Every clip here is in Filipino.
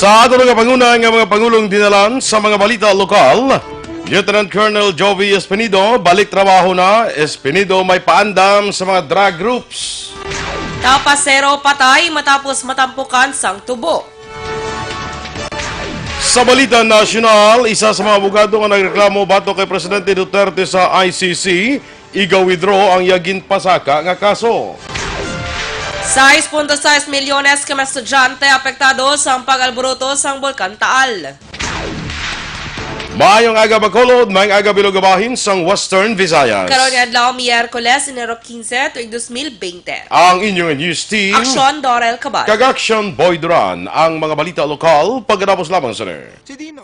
Sa ato nga panguna nga mga pangulong dinalan sa mga balita lokal, Lieutenant Colonel Jovi Espinido, balik trabaho na. Espinido may paandam sa mga drug groups. Tapasero patay matapos matampukan sang tubo. Sa balita nasyonal, isa sa mga abogado nga nagreklamo bato kay Presidente Duterte sa ICC, iga-withdraw ang yagin pasaka nga kaso. 6.6 milyones ka mga estudyante apektado sa pag-alboroto sa Bulkan Taal. Maayong aga Bacolod, maayong aga Bilogabahin sang Western Visayas. Karon nga adlaw Miyerkules, Enero 15, tuig 2020. Ang inyong news team, Aksyon, Dorel, Cabatu. Aksyon, Boy Duran, ang mga balita lokal pagkatapos lamang sa Si Dino.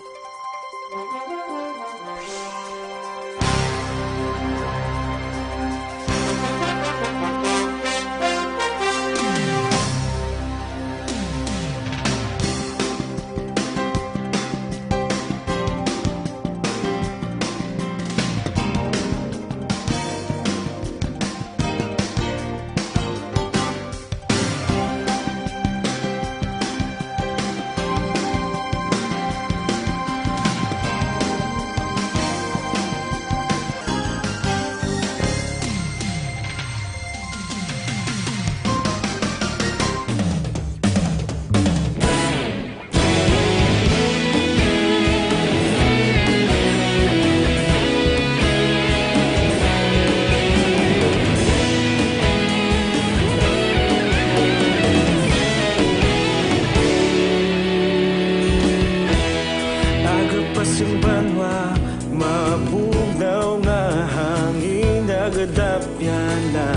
Banwa, mabugnaw nga hangin nagadapyan na.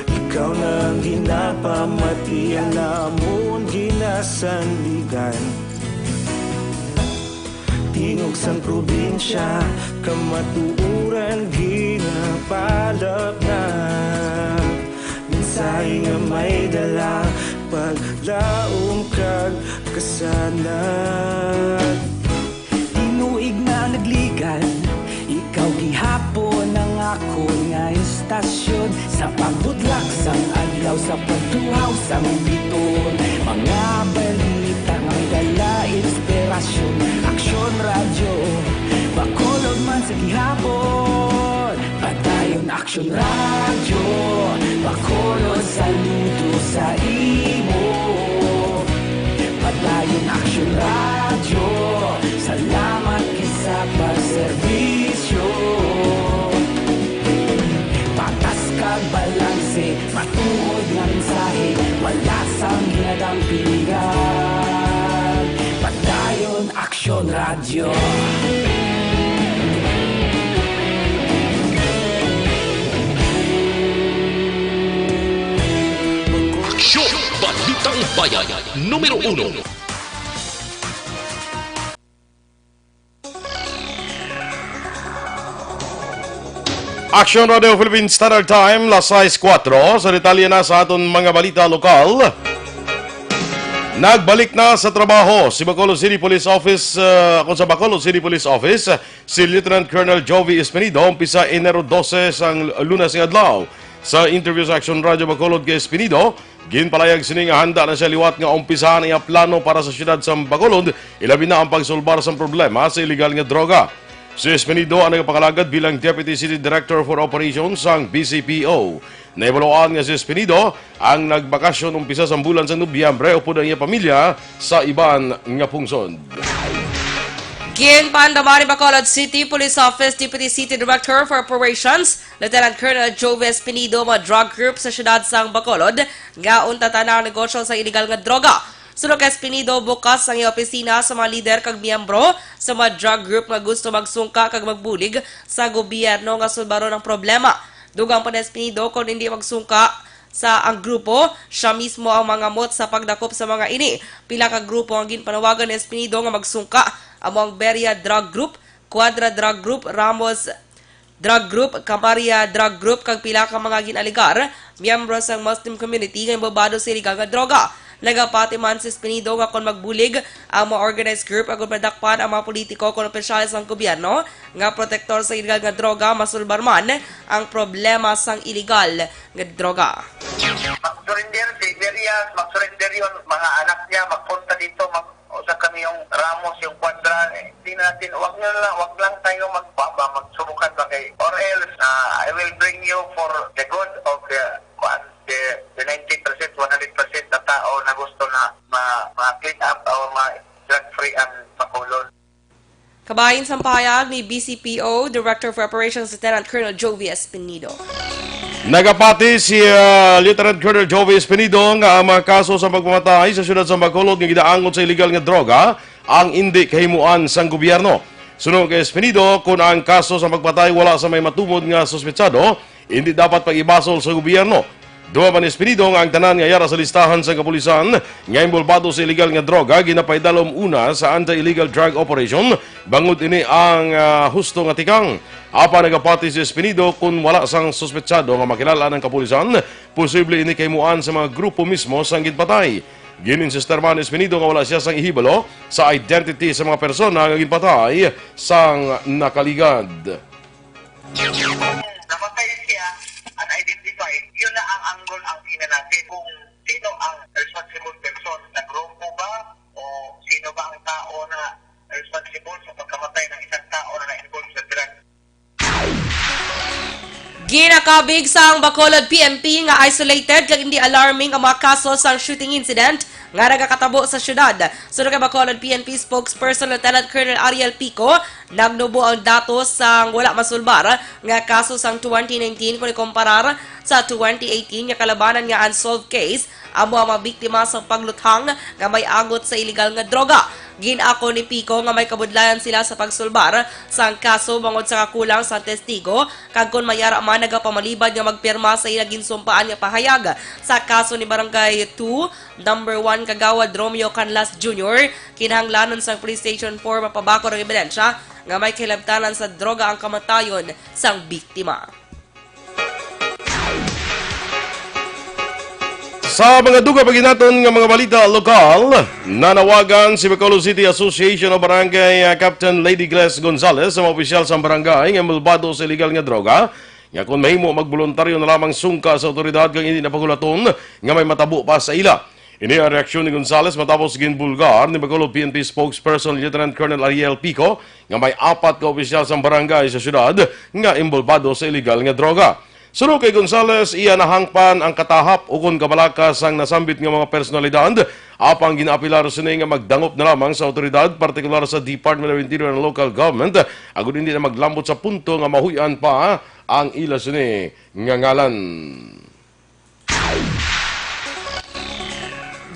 Ikaw nang ginapamatian namon ginasandigan. Tingog sang probinsya, kamatuuran ginapalap na. Minsay nga may dala, paglaong kag kasanag. Tinuig na nagligan, ikaw gihapon ang ako nga istasyon. Sa pagbudlak sang adlaw, sa pagtuhaw sang biton. Mga balita nga may dala inspirasyon. Aksyon radyo, Bacolod man sa gihapon. Padayon Aksyon radyo, Bacolod saludo sa imo. Padayon Aksyon radyo, salamat sa pagserbisyo. Patas kag balanse, matuod nga mensahe, wala sang ginadang pilihan. Padayon Aksyon radyo. Aksyon! Balitang Bayan, Numero 1. Aksyon Radio Philippine Standard Time, las 6:04. Sa detalye na sa aton mga balita lokal. Nagbalik na sa trabaho si Bacolod City Police Office, sa Bacolod City Police Office, si Lieutenant Colonel Jovi Espinido, umpisa Enero 12 sang Lunes ng adlaw. Sa interview sa Aksyon Radio Bacolod kay Espinido, ginpalayag sini nga handa na siya liwat nga umpisahan ang plano para sa siyudad sa Bacolod, ilabi na ang pagsolbar sa problema sa illegal nga droga. Si Espinido ang nagpakalagad bilang Deputy City Director for Operations sang BCPO. Naibaloan nga si Espinido ang nagbakasyon umpisa sa bulan sa Nobyembre upod ang iya pamilya sa iban nga pungsod. Ginpandamari Bacolod City Police Office Deputy City Director for Operations, Lieutenant Colonel Jovi Espinido, mga drug group sa siyudad sang Bacolod, nga untata na ang negosyo sa illegal nga droga. Sunod kay Espinido, bukas ang iyong opisina sa mga lider kag miyembro sa mga drug group nga gusto magsungka kag magbulig sa gobyerno nga sulbaro ng problema. Dugang pa na Espinido kung hindi magsungka sa ang grupo, siya mismo ang mga mot sa pagdakop sa mga ini. Pila ka grupo ang ginpanawagan ni Espinido nga magsungka, among Beria Drug Group, Quadra Drug Group, Ramos Drug Group, Camaria Drug Group, kag pila ka mga ginaligar, miyembro sa Muslim community nga babado sa illegal nga droga. Nagapati man si Espinido nga kung magbulig ang mga organized group agud padakpan ang mga politiko kung opisyal sang gobyerno nga protektor sa illegal nga droga, masulbar man ang problema sang illegal nga droga. Mag-surrender si Verias, mag-surrender yun, mga anak niya, magpunta dito, sa lang yung Ramos, yung Quadra, hindi natin, wag lang tayo magsubukan ba kay, or else, I will bring you for the good of the 90%, 100% na tao na gusto na ma-clean up o ma-drug-free ang Bacolod. Kabayan sa pahayag ni BCPO Director for Operations Lieutenant Colonel Jovi Espinido. Nagapati si Lieutenant Colonel Jovi Espinido nga ang mga kaso sa pagmamatay sa syudad sa Bacolod nga gidaangon sa illegal nga droga ang hindi kahimuan sang gobyerno. Sunod kay Espinido, kung ang kaso sa pagpatay wala sa may matumod nga suspetsado, hindi dapat pag-ibasol sa gobyerno. Duwa pa ni Espinido nga ang tanan nga yara sa listahan sa kapulisan nga involvado sa illegal nga droga ginapaydalom una sa anti-illegal drug operation bangod ini ang husto nga tikang. Apa nagapati si Espinido kung wala sang suspetsado nga makilala ng kapulisan, posible ini kaymuan sa mga grupo mismo sang ginpatay. Gininsister man ni Espinido nga wala siya sang ihibalo sa identity sa mga persona nga ginpatay sang nakaligad. Namatay siya, unidentified, yun na ang angle ang ina natin kung sino ang responsible person sa grupo ba o sino ba ang tao na responsible sa pagkamatay ng isang tao na na-involve sa drug. Ginakabig sang Bacolod PNP nga isolated kag hindi alarming ang mga kaso sang shooting incident nga nagakatabo sa syudad. Sunod kay Bacolod PNP spokesperson Lieutenant Colonel Ariel Pico, nagnubo ang datos sang wala masulbar nga kaso sang 2019 kung ikomparar sa 2018 nga kalabanan nga unsolved case amo ang mga biktima sa pagluthang nga may agot sa illegal nga droga. Ginako ni Pico nga may kabudlayan sila sa pagsulbar sang kaso bangod sa kakulang sa testigo kag kun mayara man nagapamalibad nga magpirma sa ilang ginsumpaan nga pahayag sa kaso ni Barangay 2 number 1 Kagawad Romeo Canlas Jr. kinahanglanon sang Police Station 4 mapabako ng ebidensya nga may kahilabtanan sa droga ang kamatayon sang biktima. Sa mga duga paginaton nga mga balita lokal, nanawagan si Bacolod City Association of Barangay Captain Lady Glass Gonzalez sa mga opisyal sa barangay nga involvado sa illegal nga droga nga kung mahimo magboluntaryo na lamang sungka sa otoridad kang hindi napagulaton nga may matabo pa sa ila. Ini ang reaksyon ni Gonzalez matapos ginbulgar ni Bacolod PNP spokesperson Lieutenant Colonel Ariel Pico nga may 4 ka opisyal sa barangay sa syudad nga involvado sa illegal nga droga. Sunod kay Gonzalez, iya nahangpan ang katahap o kung kabalakas ang nasambit ng mga personalidad apang ginaapilar sini nga magdangop na lamang sa otoridad, partikular sa Department of Interior and Local Government, agud hindi na maglambot sa punto nga mahuyan pa ang ila sini nga ngalan.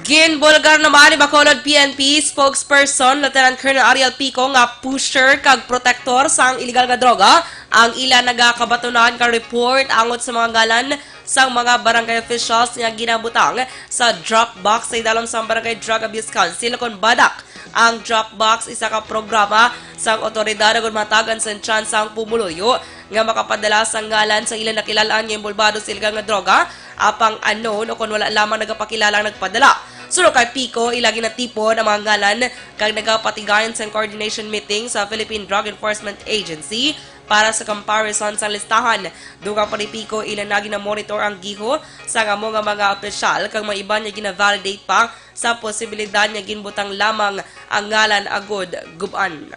Ginbulgar naman ni Bacolod PNP spokesperson Lieutenant Colonel Ariel Pico nga pusher kag protector sa illegal nga droga ang ila nagakabatunan ka report angot sa mga ngalan sang mga barangay officials nga ginabutang sa drop box sa idalom sa Barangay Drug Abuse Council kon badak. Ang drop box isa ka programa sang otoridad ug matagan sa chance ang pumuluyo nga makapadala sa ngalan sa ilang nakilalaan nga involvado sa illegal nga droga apang unknown o kon wala lamang nagapakilala ang nagpadala. Sunod kay Pico, ilagi na tipo ng mga ngalan kag nagapatigayon sa coordination meeting sa Philippine Drug Enforcement Agency para sa comparison sa listahan. Dugang pa ni Pico, ilan na ginamonitor ang giho sa nga mga opisyal kag mga iba niya gina-validate pa sa posibilidad niya ginbutang lamang ang ngalan agud guban.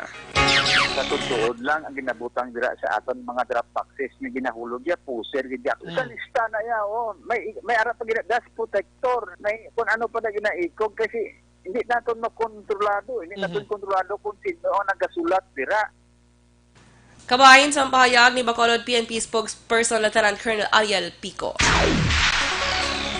Sa tutuod lang ang ginabutang dira sa aton mga drop boxes nga ginahulog ya puser gid sa lista na ya may ara pa gina gas protector may kung ano pa na ginaikog kasi hindi naton makontrolado kung sino ang nagasulat dira. Kabayan sa pahayag ni Bacolod PNP spokesperson Lieutenant Colonel Ariel Pico.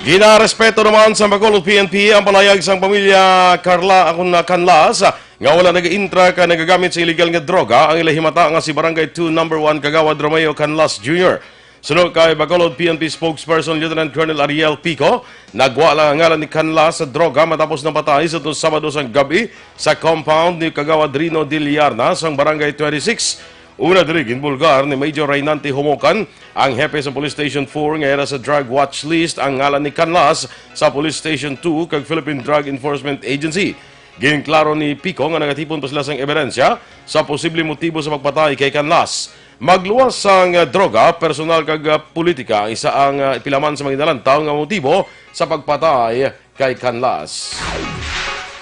Ginarespeto naman sa Bacolod PNP ang palayag sang pamilya Canlas nga wala nag-intra ka nagagamit sa illegal nga droga ang ilahimata nga si Barangay 2 number 1 Kagawad Romeo Canlas Jr. Sunod kay Bacolod PNP spokesperson Lieutenant Colonel Ariel Pico, nagwala ang ngalan ni Canlas sa droga matapos napatay sa Sabado sang gabi sa compound ni Kagawad Rino Diliarna sa Barangay 26. Una diri ginbulgar ni Major Raynante Homokan, ang hepe sa Police Station 4 nga era sa drug watch list ang ngalan ni Canlas sa Police Station 2 kag Philippine Drug Enforcement Agency. Ginklaro ni Pico nga nagatipon pa sila sang ebidensya sa posible motibo sa pagpatay kay Canlas. Magluwas sang droga, personal kag politika isa ang ipilaman sa mga inalantaw nga motibo sa pagpatay kay Canlas.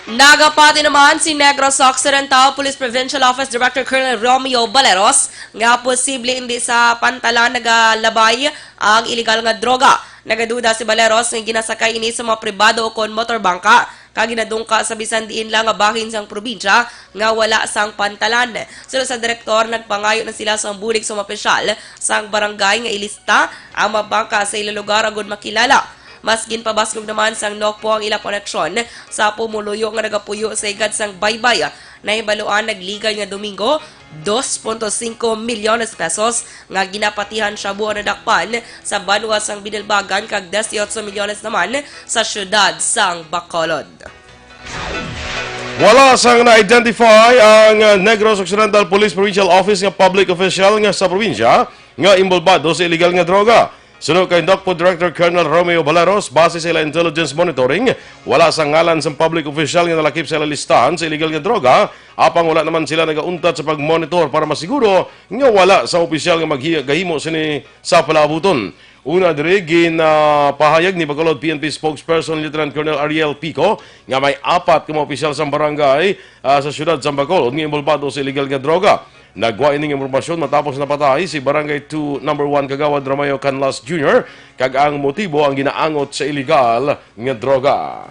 Nagapati naman si Negros Occidental Police Provincial Office Director Colonel Romeo Baleros nga posible hindi sa pantalan nagalabay ang iligal nga droga. Nagaduda si Baleros nga ginasakay ini sa mga pribado o kon motorbangka kag ginadungka sa bisan diin lang nga bahin sang probinsya nga wala sang pantalan. Sulod sa direktor, nagpangayo na sila sa bulig sa mga opisyal sang barangay nga ilista ang mga bangka sa ilang lugar agud makilala. Mas ginpabasgog naman sang nokpo ang ilang koneksyon sa pumuluyo nga nagapuyo sa igad sang baybay. Nahibaluan nagligay nga Domingo 2.5 milyones pesos nga ginapatihan siya buwan na dakpan sa banwa sang Binilbagan kag 18 milyones naman sa syudad sang Bacolod. Wala sang na-identify ang Negros Occidental Police Provincial Office nga public official nga sa probinsya nga imbolbado sa illegal nga droga. Sunod kay DOCPO Director Colonel Romeo Baleros, base sa ilang intelligence monitoring, wala sa ngalan sa public official nga nalakip sa ilang listahan sa illegal nga droga, apang wala naman sila nagauntat sa pagmonitor para masiguro nga wala sa opisyal nga maghigahimo sini sa palabuton. Una diri ginapahayag ni Bacolod PNP spokesperson Lieutenant Colonel Ariel Pico nga may 4 ka mga opisyal sa barangay sa siyudad sa Bacolod nga involvado sa illegal nga droga. Nagwa ining impormasyon matapos napatay si Barangay 2 No. 1 Kagawad Ramayo Canlas Jr. kag ang motibo ang ginaangot sa illegal nga droga.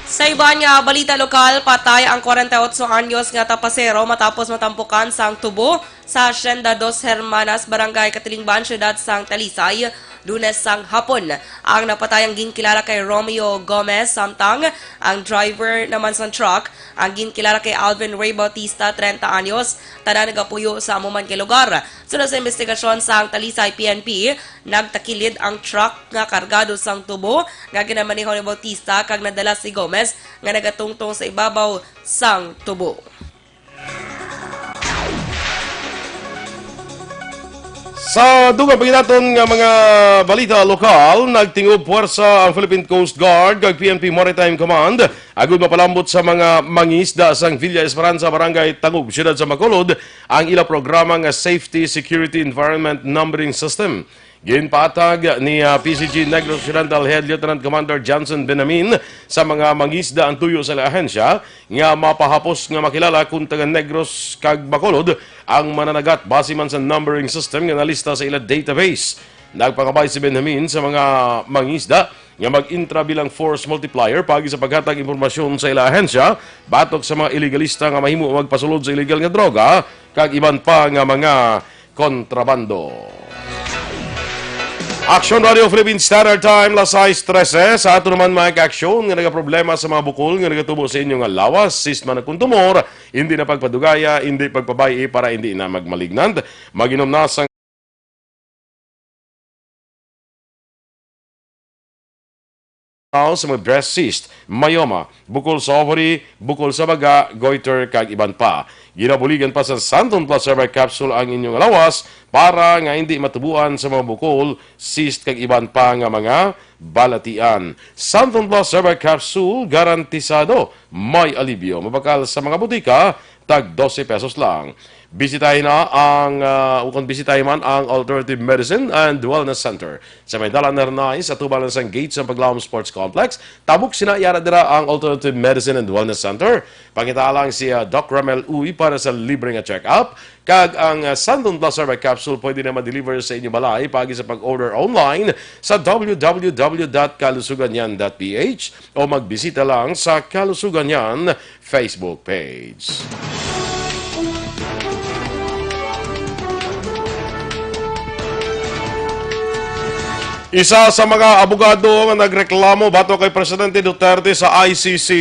Sa iba nga balita lokal, patay ang 48 anyos nga tapasero matapos matampukan sang tubo sa Hacienda Dos Hermanas, Barangay Katilingban, Siyudad sang Talisay, Lunes sang hapon. Ang napatayang ginkilala kay Romeo Gomez samtang ang driver naman sang truck ang ginkilala kay Alvin Ray Bautista, 30 anyos, tanan nagapuyo sa amuman kay lugar. Sunod sa investigasyon sang Talisay PNP, nagtakilid ang truck nga kargado sang tubo nga ginamaneho ni Bautista kag nadala si Gomez nga nagatungtong sa ibabaw sang tubo. Sa dugang paginaton nga mga balita lokal, nagtingob puwersa ang Philippine Coast Guard kag PNP Maritime Command agud mapalambot sa mga mangisda sang Villa Esperanza, Barangay Tangub, Siyudad sa Bacolod ang ila programa nga Safety Security Environment Numbering System. Ginpatag ni PCG Negros Occidental Head Lieutenant Commander Johnson Benamin sa mga mangisda ang tuyo sa ahensya nga mapahapos nga makilala kung taga Negros kag Bacolod ang mananagat base man sa numbering system nga nalista sa ila database. Nagpakabay si Benamin sa mga mangisda nga mag-intra bilang force multiplier pagi sa paghatag impormasyon sa ila ahensya batok sa mga illegalista nga mahimo magpasulod sa illegal nga droga kag iban pa nga mga kontrabando. Aksyon Radio Philippine Standard Time, las 6:13. Sa ato naman mga ka-aksyon nga nagaproblema sa mga bukol nga nagatubo sa inyong lawas, sistma na kuntumor, hindi na pagpadugaya, hindi pagpabayi para hindi na magmalignant. Maginom na sa mga breast cyst, myoma, bukol sa ovary, bukol sa baga, goiter, kag iban pa. Ginabuligan pa sa Santon Plus Herbal Capsule ang inyong lawas para nga hindi matubuan sa mga bukol, cyst, kag iban pa nga mga balatian. Santon Plus Herbal Capsule, garantisado, may alibyo. Mabakal sa mga butika, tag 12 pesos lang. Bisitahin na ang, kung bisitahin man ang Alternative Medicine and Wellness Center sa may dalan na rinay sa tubalan sa gate sa Paglawom Sports Complex. Tabuk sinayara dira ang Alternative Medicine and Wellness Center. Pangita lang si Doc Ramel Uy para sa libre nga check-up. Kag ang Santon Plus Herbal Capsule pwede na ma-deliver sa inyo balay pagi sa pag-order online sa www.kalusuganyan.ph o magbisita lang sa Kalusuganyan Facebook page. Isa sa mga abogado nga nagreklamo bato kay Presidente Duterte sa ICC,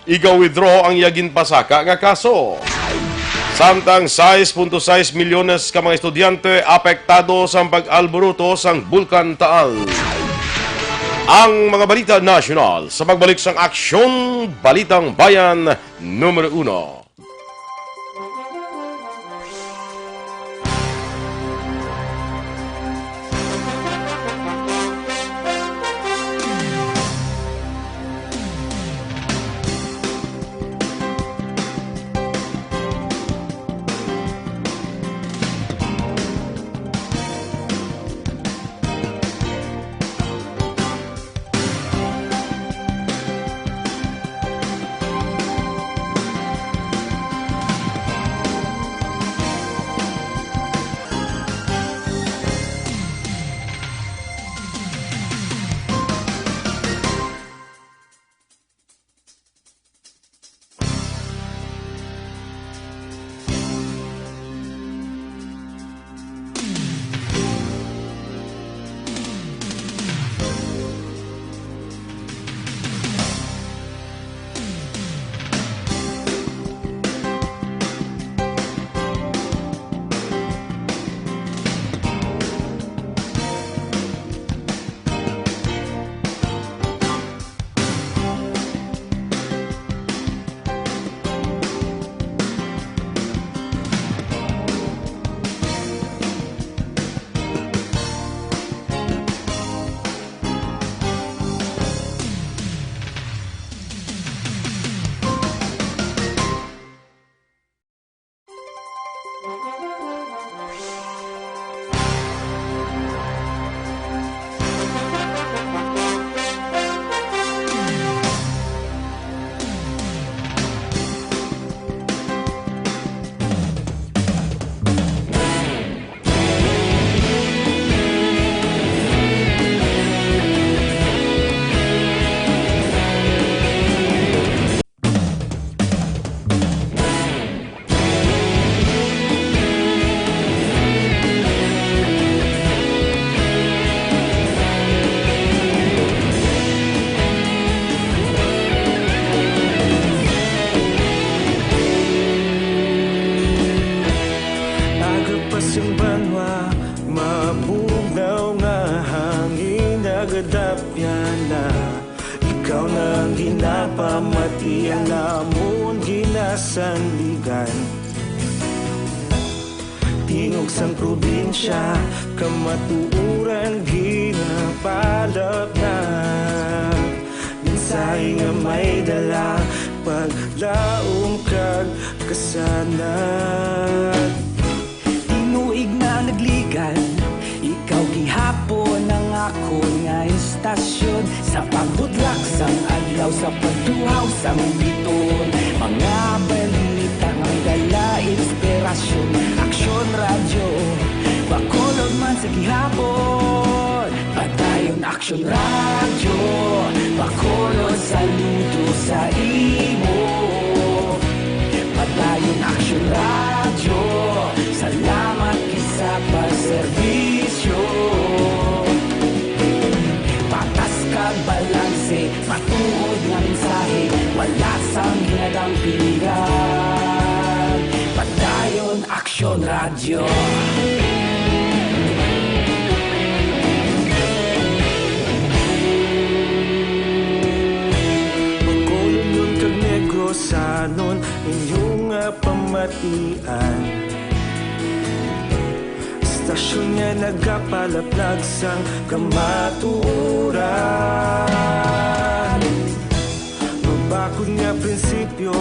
iga-withdraw ang yagin pasaka nga kaso. Samtang 6.6 milyones ka mga estudyante apektado sa pag-alboruto sang Bulkan Taal. Ang mga balita nasyonal sa pagbalik sang Aksyon, Balitang Bayan, Numero 1. Agapasang banwa, mabugnaw nga hangin nagadapyan na ikaw na ang ginapamatian namon ginasanligan. Tingog sang probinsya, kamatuuran ginapalap na minsay nga may dala paglaom kag kasanat. Tinuig na nagligan, ikaw gihapon ang ako nga istasyon. Sa pagbudlak sang adlaw, sa pagtuhaw sang biton, mga balita nga dala inspirasyon. Aksyon radyo, bakolod man sa gihapon. Padayon aksyon radyo, bakolod saludo sa imo. Padayon aksyon radyo, salamat kisa pagserbisyo. Patas kag balanse, matuod nga mensahe, wala sang ginadang pilihan. Padayon aksyon radyo. Bakolod yun kag negosanon inyong pamatian. Istasyon nga nagapalaplag sang kamatuuran. Mabakod nga prinsipyo,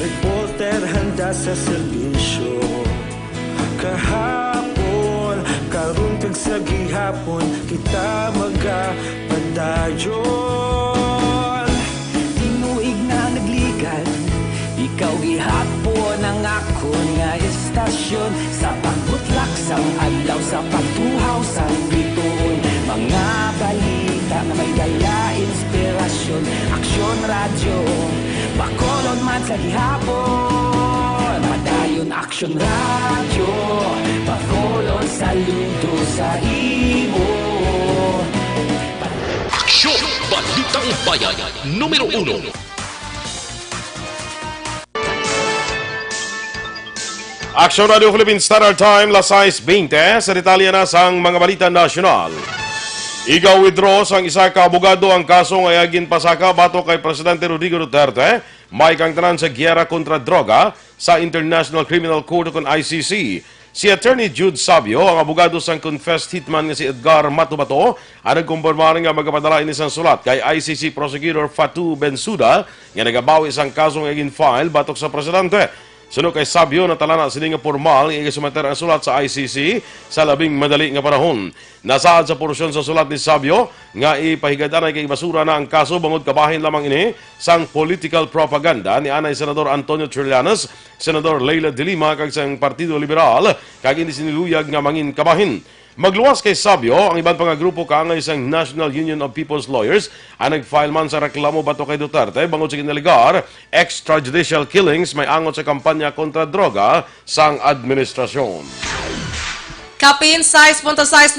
reporter handa sa serbisyo. Kahapon, karon kag sa gihapon, kita magapadayon. Tinuig na nagligan, ikaw gihapon ang ako nga istasyon. Sa pagbutlak sang adlaw, sa pagtuhaw sang biton, mga balita na may dala inspirasyon. Aksyon radyo, bakolod man sa gihapon. Padayon aksyon radyo, bakolod saludo sa imo. Aksyon! Balitang Bayan, Numero 1. Aksyon Radio Philippines Standard Time, las 6:20, sa detalye na sang mga balita nasyonal. Iga-withdraw sang isa ka abogado ang kaso nga yagin pasaka bato kay Presidente Rodrigo Duterte, may kangtanan sa giyera kontra droga sa International Criminal Court o ICC. Si Attorney Jude Sabio, ang abogado sang confessed hitman nga si Edgar Matubato, ang nagkumpirmar nga magapadala ini sang sulat kay ICC Prosecutor Fatou Bensouda nga nagabawi isang kaso nga yagin file batok sa Presidente. Suno kay Sabio, natala na sini nga formal nga igasumater ang sulat sa ICC sa labing madali nga panahon. Nasaad sa porsyon sa sulat ni Sabio nga ipahigadan ay kay basura na ang kaso bangod kabahin lamang ini sang political propaganda ni anay Senador Antonio Trillanes, Senador Leila de Lima kag sang Partido Liberal kag hindi siniluyag nga mangin kabahin. Magluwas kay Sabio, ang ibang pang grupo kaangay sang National Union of People's Lawyers ang nag-file man sa reklamo bato kay Duterte bangod sa kinaligar extrajudicial killings may angot sa kampanya kontra droga sang administrasyon. Kapin 6.6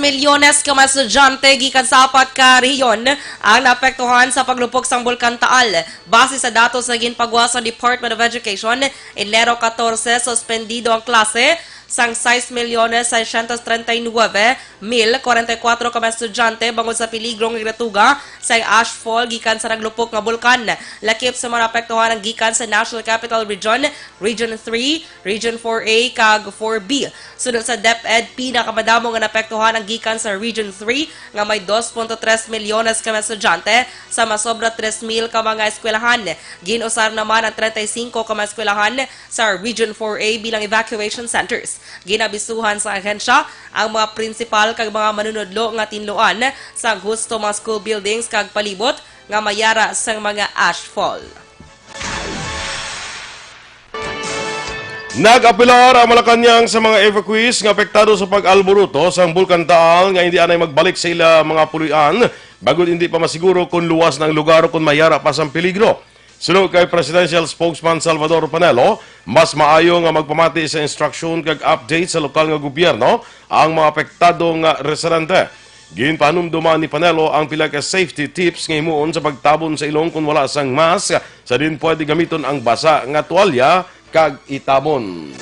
milyones ka mga estudyante gikan sa 4 ka rehiyon ang naapektuhan sa paglupok sang Bulkan Taal. Base sa datos na ginpagawa sa Department of Education, Enero 14 suspendido ang klase, sang 6,639,044 ka mga estudyante bangod sa piligrong igratuga sa ashfall gikan sa naglupok nga bulkan. Lakip sa mga apektuhan ang gikan sa National Capital Region, Region 3, Region 4A kag 4B. Sunod sa DepEd, pinakamadamo nga napektuhan ang gikan sa Region 3 nga may 2.3 milyones ka mga estudyante sa masobra 3,000 ka mga eskwelahan. Ginusar naman ang 35 ka mga eskwelahan sa Region 4A bilang evacuation centers. Ginabisuhan sa ahensya ang mga principal kag mga manunodlo nga tinluan sa husto mga school buildings kag palibot nga mayara sa mga ashfall. Nag-apilar ang Malacanang sa mga evacuees nga apektado sa pag-alboruto sa Bulkan Taal nga hindi anay magbalik sa ila mga pulian bagod hindi pa masiguro kung luwas ng lugar o kung mayara pa sa peligro. Sunod kay Presidential Spokesman Salvador Panelo, mas maayo nga magpamati sa instruksyon kag update sa lokal nga gobyerno ang mga apektado nga residente. Ginpanumduman ni Panelo ang pila ka safety tips nga himuon sa pagtabon sa ilong kung wala sang mask, sa din pwede gamiton ang basa nga tuwalya kag itabon.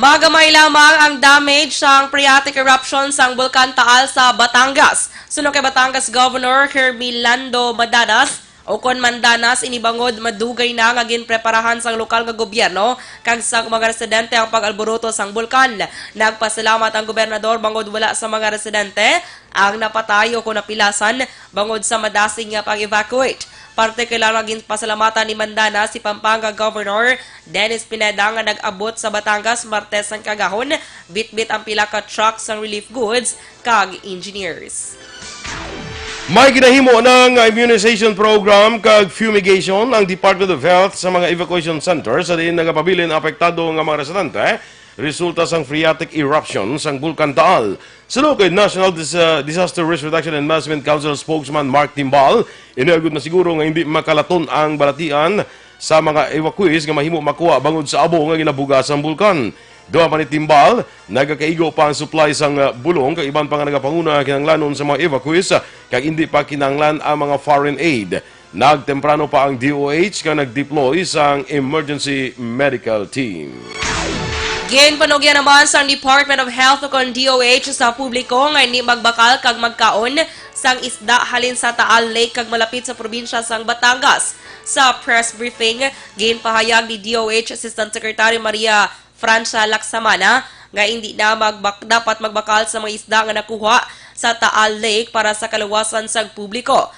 Magamay lamang ang damage sa phreatic eruption sa Bulkan Taal sa Batangas. Sunod kay Batangas Governor Hermilando Madanas, o kon mandanas inibangod madugay na nga ginpreparahan sang lokal nga gobyerno kag sa mga residente ang pag-alboruto sang bulkan. Nagpasalamat ang gobernador bangod wala sa mga residente ang napatay o kon napilasan bangod sa madasig nga pag-evacuate. Partikular nga ginpasalamatan ni Mandanas si Pampanga Governor Dennis Pineda nga nag-abot sa Batangas Martes ang kagahon, bitbit ang pila ka truck sang relief goods kag engineers. May ginahimo ng immunization program kag fumigation ang Department of Health sa mga evacuation centers sa diin nagapabilin apektado nga mga residente resulta sang phreatic eruption sang Bulkan Taal. Sunod kay National Disaster Risk Reduction and Management Council spokesman Mark Timbal, inaagod na siguro nga hindi makalaton ang balatian sa mga evacuees nga mahimo makuha bangod sa abo nga ginabuga sang bulkan. Doon pa ni Timbal, nagakaigo pa ang supply sang bulong kag iban pa nga nagapanguna kinanglanon sa mga evacuees kag hindi pa kinanglan ang mga foreign aid. Nagtemprano pa ang DOH kag nag-deploy sang emergency medical team. Ginpanugyan naman sa Department of Health o kon DOH sa publiko nga hindi magbakal kag magkaon sang isda halin sa Taal Lake kag malapit sa probinsya sang Batangas. Sa press briefing, ginpahayag ni DOH Assistant Secretary Maria Francia Laksamana nga hindi na dapat magbakal sa mga isda nga nakuha sa Taal Lake para sa kaluwasan sa publiko.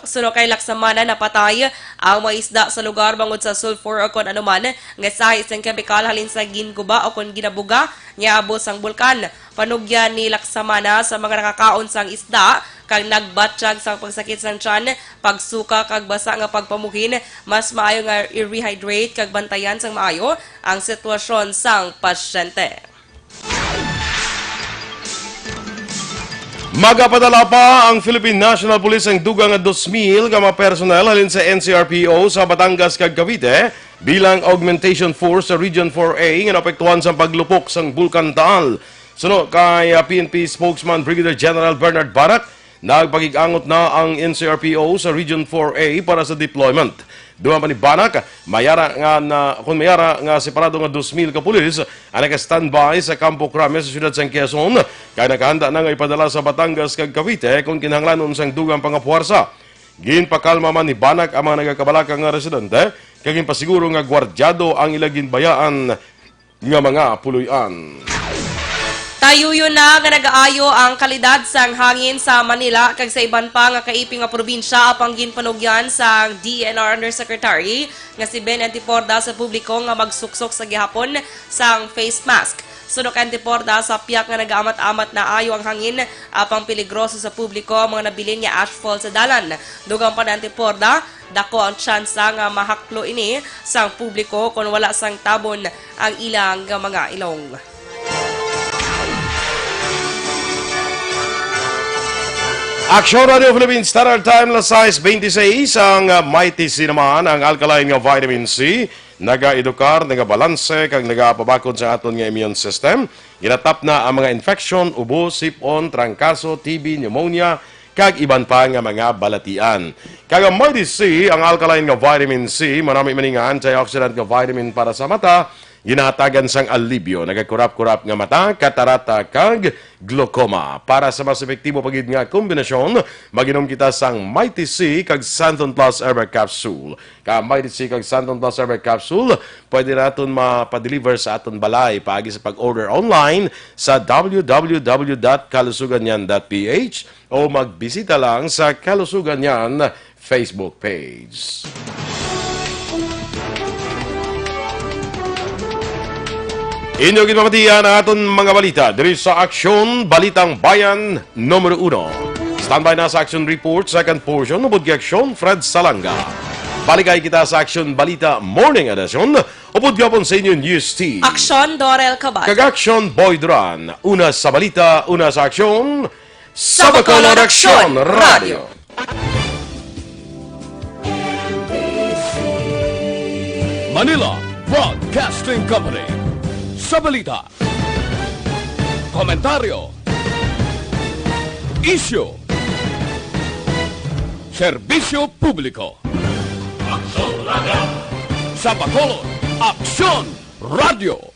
Suno kay Laksamana napatay ang mga isda sa lugar bangod sa sulfur o kon anuman nga sahis ng chemical halin sa ginguba o kon ginabuga nga abos ang bulkan. Panugyan ni Laksamana sa mga nakakaon sang isda kag nagbatsyag sang pagsakit sang tiyan, pagsuka kag basa nga pagpamuhin, mas maayo nga i-rehydrate kag bantayan sang maayo ang sitwasyon sang pasyente. Magapadala pa ang Philippine National Police ang dugang nga 2,000 ka mga personnel halin sa NCRPO sa Batangas kag Cavite bilang augmentation force sa Region 4A nga naapektuhan sa paglupok sang Bulkan Taal. Sunod kay PNP spokesman Brigadier General Bernard Barak, nagpagig-angot na ang NCRPO sa Region 4A para sa deployment. Doon pa ni Banak, kung mayara nga separado nga 2,000 ka pulis ang naka-standby sa Campo Crame sa siyudad sang Quezon, kaya nakahanda na nga ipadala sa Batangas kag Cavite kung kinahanglanon sang dugang pangapuwersa. Ginpakalma man ni Banak ang mga nagakabalaka nga residente, kag ginpasiguro nga gwardyado ang ilagin bayaan nga mga puluyan. Tayuyo na nga nagaayo ang kalidad sang hangin sa Manila kag sa iban pa nga kaiping nga probinsya apang ginpanugyan sa DNR Undersecretary nga si Ben Antiporda sa publiko nga magsuksok sa gihapon sang face mask. Sunod kay Antiporda sa piyak nga nagaamat-amat na ayo ang hangin apang peligroso sa publiko ang mga nabilin nga ashfall sa dalan. Dugang pa ni Antiporda, dako ang tsansa nga mahaklo ini sang publiko kung wala sang tabon ang ilang nga mga ilong. Aksyon Radio Philippines Standard Time las 6:26 ang mighty C naman ang alkaline nga vitamin C naga-edukar, naga-balanse kag naga-pabakod sa aton nga immune system. Ginatap na ang mga infection, ubo, sipon, trangkaso, TB, pneumonia kag iban pa nga mga balatian. Kag ang mighty C ang alkaline nga vitamin C, marami man nga antioxidant nga vitamin para sa mata ginahatagan sang alibyo nagakurap-kurap nga mata, katarata kag glaucoma. Para sa mas epektibo pagid nga kombinasyon, maginom kita sang Mighty C kag Santon Plus Herbal Capsule. Ka Mighty C kag Santon Plus Herbal Capsule pwede naton mapadeliver sa aton balay paagi sa pag-order online sa www.kalusuganyan.ph o magbisita lang sa Kalusuganyan Facebook page. Inyo ginamatian ang aton mga balita diri sa Aksyon, Balitang Bayan, Numero 1. Standby na sa Action Report, second portion, ubod kay Aksyon, Fred Salanga. Balikay kita sa Aksyon Balita Morning Edition, ubod gapon sa inyo News Team. Aksyon, Dorel, Cabatu. Kag-Aksyon, Boy Duran. Una sa balita, una sa aksyon, sa Bacolod Aksyon Radio. Manila Broadcasting Company. Sa balita, komentaryo, isyu, serbisyo publiko. Sa Bacolod Aksyon Radio.